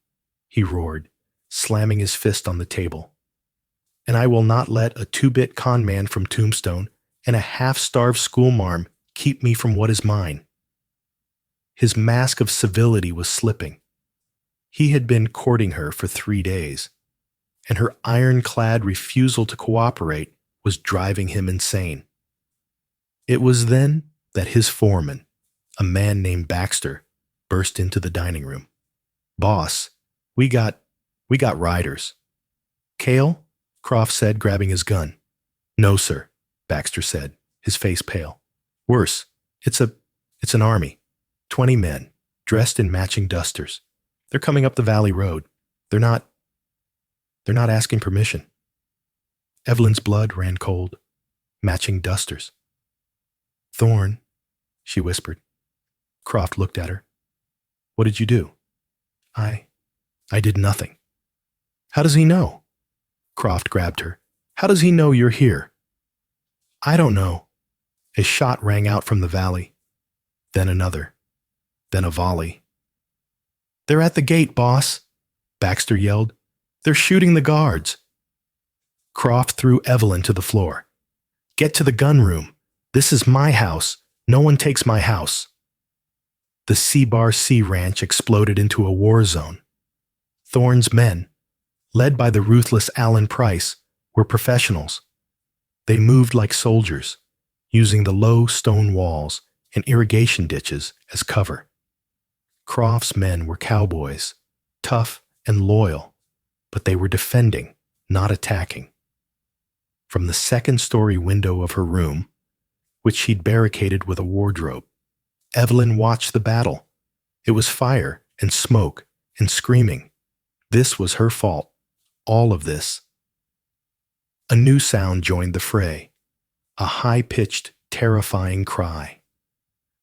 he roared, slamming his fist on the table. "And I will not let a two-bit con man from Tombstone and a half-starved schoolmarm keep me from what is mine." His mask of civility was slipping. He had been courting her for 3 days, and her ironclad refusal to cooperate was driving him insane. It was then that his foreman, a man named Baxter, burst into the dining room. "Boss, we got riders." "Cale?" Croft said, grabbing his gun. "No, sir," Baxter said, his face pale. "Worse, it's an army. 20 men, dressed in matching dusters. They're coming up the valley road. They're not asking permission." Evelyn's blood ran cold. Matching dusters. "Thorne," she whispered. Croft looked at her. "What did you do?" I did nothing." "How does he know?" Croft grabbed her. "How does he know you're here?" "I don't know." A shot rang out from the valley. Then another. Then a volley. "They're at the gate, boss," Baxter yelled. "They're shooting the guards." Croft threw Evelyn to the floor. "Get to the gun room. This is my house. No one takes my house." The C-Bar C ranch exploded into a war zone. Thorne's men, led by the ruthless Alan Price, were professionals. They moved like soldiers, using the low stone walls and irrigation ditches as cover. Croft's men were cowboys, tough and loyal, but they were defending, not attacking. From the second-story window of her room, which she'd barricaded with a wardrobe, Evelyn watched the battle. It was fire and smoke and screaming. This was her fault. All of this. A new sound joined the fray. A high-pitched, terrifying cry.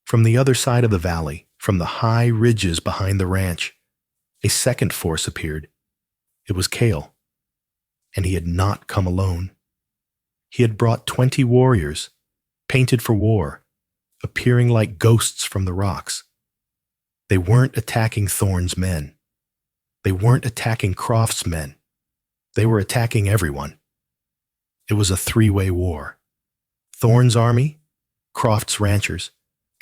From the other side of the valley, from the high ridges behind the ranch, a second force appeared. It was Cale. And he had not come alone. He had brought 20 warriors, painted for war, appearing like ghosts from the rocks. They weren't attacking Thorne's men. They weren't attacking Croft's men. They were attacking everyone. It was a three-way war. Thorne's army, Croft's ranchers,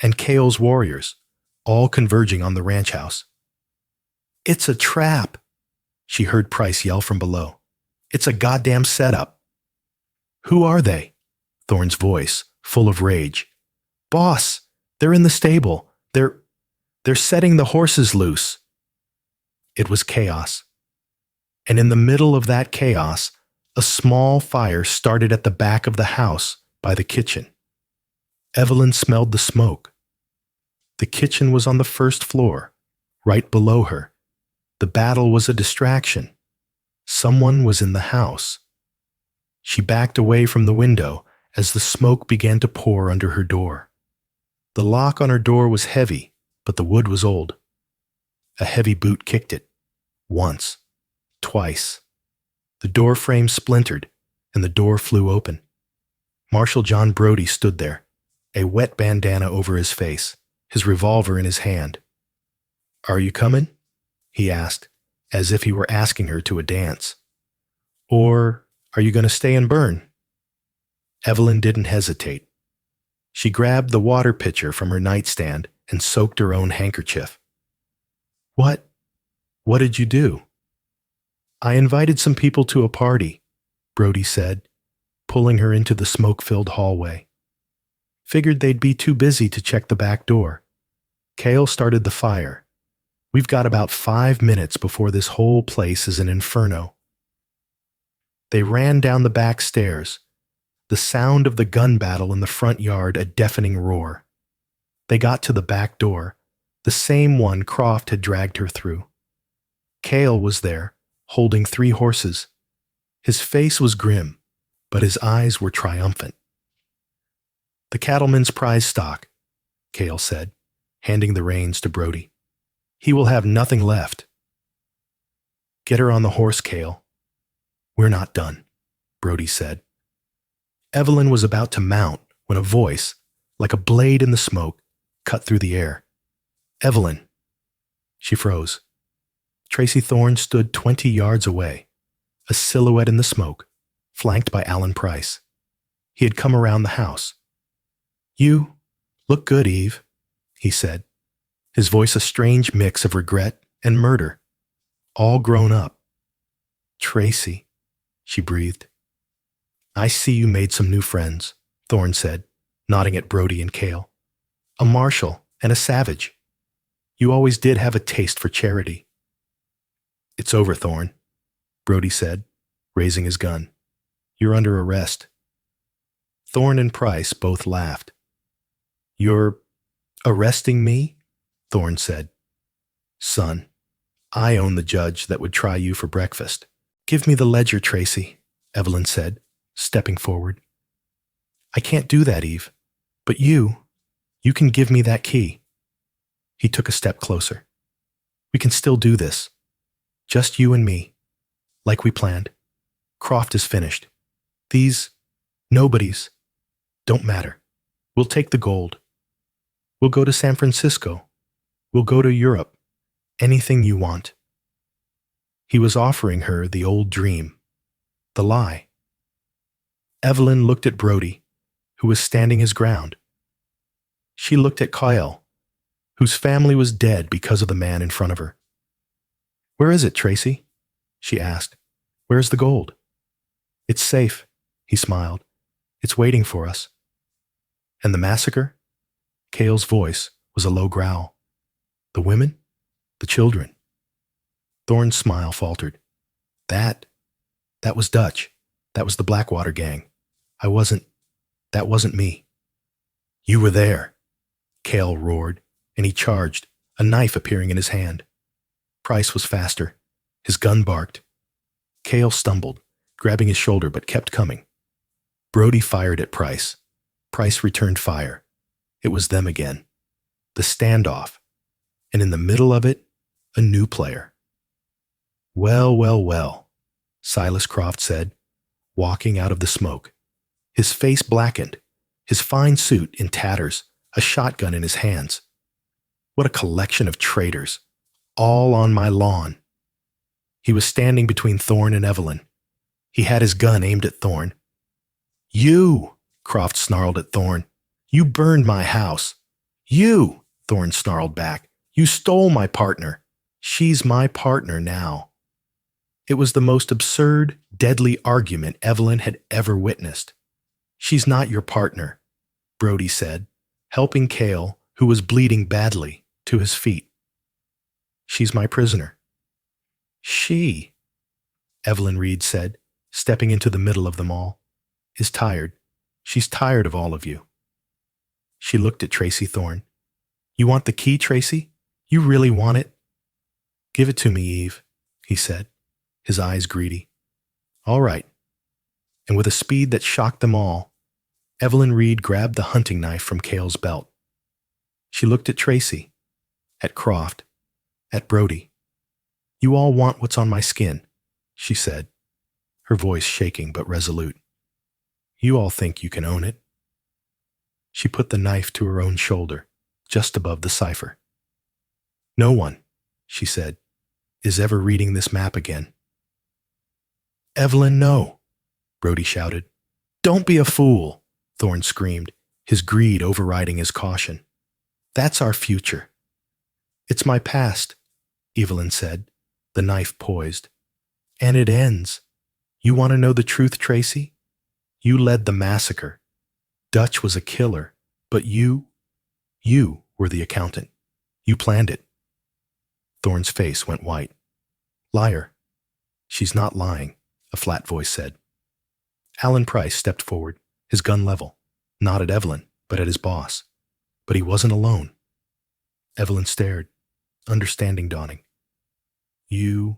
and Cale's warriors, all converging on the ranch house. "It's a trap," she heard Price yell from below. "It's a goddamn setup." "Who are they?" Thorne's voice, full of rage. "Boss, they're in the stable. They're setting the horses loose." It was chaos. And in the middle of that chaos, a small fire started at the back of the house by the kitchen. Evelyn smelled the smoke. The kitchen was on the first floor, right below her. The battle was a distraction. Someone was in the house. She backed away from the window as the smoke began to pour under her door. The lock on her door was heavy, but the wood was old. A heavy boot kicked it. Once. Twice. The door frame splintered, and the door flew open. Marshal John Brody stood there, a wet bandana over his face, his revolver in his hand. "Are you coming?" he asked, as if he were asking her to a dance. "Or are you going to stay and burn?" Evelyn didn't hesitate. She grabbed the water pitcher from her nightstand and soaked her own handkerchief. What did you do?" "I invited some people to a party," Brody said, pulling her into the smoke-filled hallway. "Figured they'd be too busy to check the back door. Cale started the fire. We've got about 5 minutes before this whole place is an inferno." They ran down the back stairs, the sound of the gun battle in the front yard a deafening roar. They got to the back door, the same one Croft had dragged her through. Cale was there, holding 3 horses. His face was grim, but his eyes were triumphant. "The cattleman's prize stock," Cale said, handing the reins to Brody. "He will have nothing left." "Get her on the horse, Cale." "We're not done," Brody said. Evelyn was about to mount when a voice, like a blade in the smoke, cut through the air. "Evelyn." She froze. Tracy Thorne stood 20 yards away, a silhouette in the smoke, flanked by Alan Price. He had come around the house. "You look good, Eve," he said, his voice a strange mix of regret and murder, all grown up. "Tracy," she breathed. "I see you made some new friends," Thorne said, nodding at Brody and Cale. "A marshal and a savage. You always did have a taste for charity." "It's over, Thorne," Brody said, raising his gun. "You're under arrest." Thorne and Price both laughed. "You're arresting me?" Thorne said. "Son, I own the judge that would try you for breakfast." "Give me the ledger, Tracy," Evelyn said, stepping forward. "I can't do that, Eve. But you can give me that key." He took a step closer. "We can still do this. Just you and me. Like we planned. Croft is finished. These nobodies don't matter. We'll take the gold. We'll go to San Francisco. We'll go to Europe. Anything you want." He was offering her the old dream, the lie. Evelyn looked at Brody, who was standing his ground. She looked at Kyle, whose family was dead because of the man in front of her. "Where is it, Tracy?" she asked. "Where's the gold?" "It's safe," he smiled. "It's waiting for us." "And the massacre?" Cale's voice was a low growl. "The women? The children?" Thorne's smile faltered. That was Dutch. That was the Blackwater gang. That wasn't me." "You were there," Cale roared, and he charged, a knife appearing in his hand. Price was faster. His gun barked. Cale stumbled, grabbing his shoulder, but kept coming. Brody fired at Price. Price returned fire. It was them again. The standoff. And in the middle of it, a new player. "Well, well, well," Silas Croft said, walking out of the smoke. His face blackened, his fine suit in tatters, a shotgun in his hands. "What a collection of traitors, all on my lawn." He was standing between Thorne and Evelyn. He had his gun aimed at Thorne. "You," Croft snarled at Thorne. "You burned my house." "You," Thorne snarled back. "You stole my partner. She's my partner now." It was the most absurd, deadly argument Evelyn had ever witnessed. "She's not your partner," Brody said, helping Cale, who was bleeding badly, to his feet. "She's my prisoner." "She," Evelyn Reed said, stepping into the middle of them all, "is tired. She's tired of all of you." She looked at Tracy Thorne. "You want the key, Tracy? You really want it?" "Give it to me, Eve," he said, his eyes greedy. "All right." and with a speed that shocked them all, Evelyn Reed grabbed the hunting knife from Cale's belt. She looked at Tracy, at Croft, at Brody. "You all want what's on my skin," she said, her voice shaking but resolute. "You all think you can own it." She put the knife to her own shoulder, just above the cipher. "No one," she said, "is ever reading this map again." "Evelyn, no," Brody shouted. "Don't be a fool," Thorne screamed, his greed overriding his caution. "That's our future." "It's my past," Evelyn said, the knife poised. "And it ends. You want to know the truth, Tracy? You led the massacre. Dutch was a killer, but you were the accountant. You planned it." Thorne's face went white. "Liar." "She's not lying," a flat voice said. Alan Price stepped forward, his gun level, not at Evelyn, but at his boss. But he wasn't alone. Evelyn stared, understanding dawning. You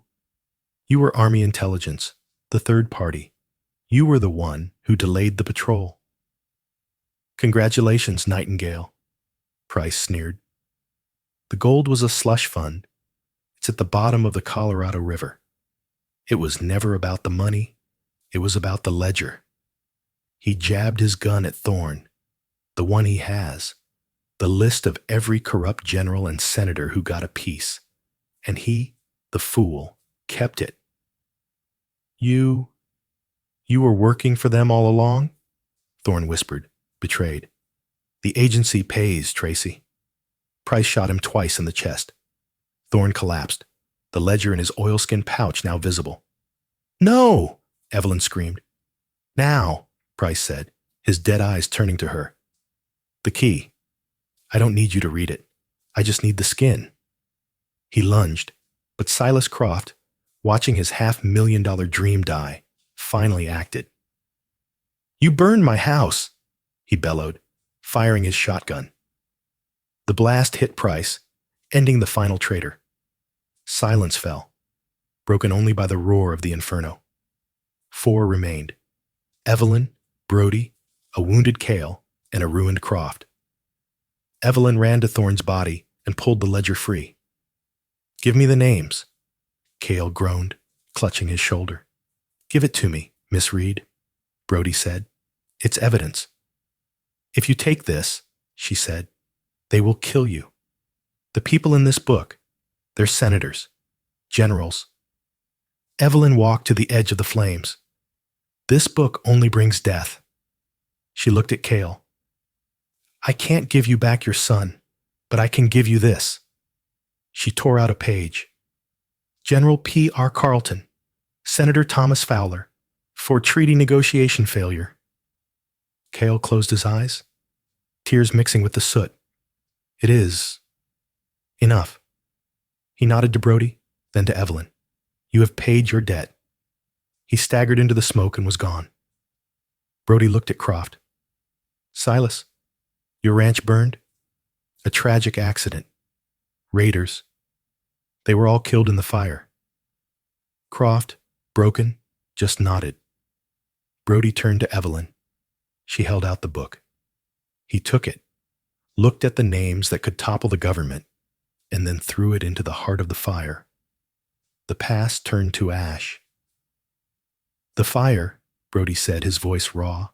were Army intelligence, the third party. You were the one who delayed the patrol." "Congratulations, Nightingale," Price sneered. "The gold was a slush fund. It's at the bottom of the Colorado River. It was never about the money. It was about the ledger." He jabbed his gun at Thorne, the one he has, the list of every corrupt general and senator who got a piece. And he, the fool, kept it. You were working for them all along?" Thorne whispered, betrayed. "The agency pays, Tracy." Price shot him twice in the chest. Thorne collapsed, the ledger in his oilskin pouch now visible. "No!" Evelyn screamed. "Now," Price said, his dead eyes turning to her. "The key. I don't need you to read it. I just need the skin." He lunged, but Silas Croft, watching his $500,000 dream die, finally acted. "You burned my house," he bellowed, firing his shotgun. The blast hit Price, ending the final traitor. Silence fell, broken only by the roar of the inferno. 4 remained: Evelyn, Brody, a wounded Cale, and a ruined Croft. Evelyn ran to Thorne's body and pulled the ledger free. "Give me the names," Cale groaned, clutching his shoulder. "Give it to me, Miss Reed," Brody said. "It's evidence." "If you take this," she said, "they will kill you. The people in this book, they're senators, generals." Evelyn walked to the edge of the flames. "This book only brings death." She looked at Cale. "I can't give you back your son, but I can give you this." She tore out a page. "General P.R. Carleton, Senator Thomas Fowler, for treaty negotiation failure." Cale closed his eyes, tears mixing with the soot. "It is enough." He nodded to Brody, then to Evelyn. "You have paid your debt." He staggered into the smoke and was gone. Brody looked at Croft. "Silas, your ranch burned? A tragic accident. Raiders. They were all killed in the fire." Croft, broken, just nodded. Brody turned to Evelyn. She held out the book. He took it, looked at the names that could topple the government, and then threw it into the heart of the fire. The past turned to ash. "The fire," Brody said, his voice raw,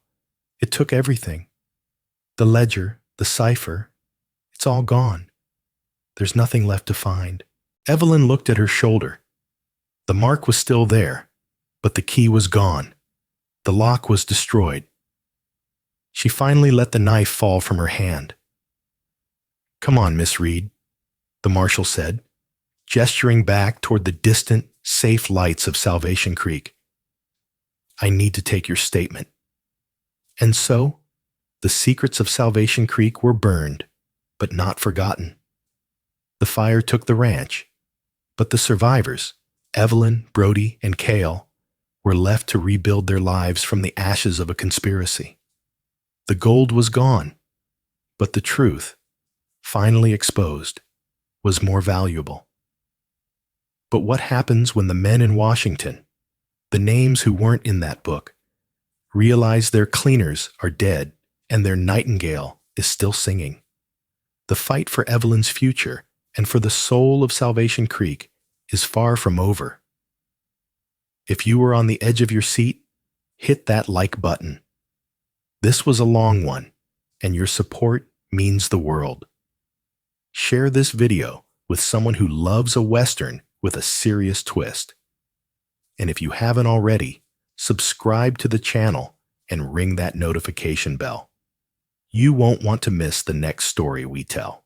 "it took everything. The ledger, the cipher, it's all gone. There's nothing left to find." Evelyn looked at her shoulder. The mark was still there, but the key was gone. The lock was destroyed. She finally let the knife fall from her hand. "Come on, Miss Reed," the marshal said, gesturing back toward the distant, safe lights of Salvation Creek. "I need to take your statement." And so, the secrets of Salvation Creek were burned, but not forgotten. The fire took the ranch, but the survivors, Evelyn, Brody, and Cale, were left to rebuild their lives from the ashes of a conspiracy. The gold was gone, but the truth, finally exposed, was more valuable. But what happens when the men in Washington, the names who weren't in that book, realize their cleaners are dead and their nightingale is still singing. The fight for Evelyn's future and for the soul of Salvation Creek is far from over. If you were on the edge of your seat, hit that like button. This was a long one, and your support means the world. Share this video with someone who loves a Western with a serious twist. And if you haven't already, subscribe to the channel and ring that notification bell. You won't want to miss the next story we tell.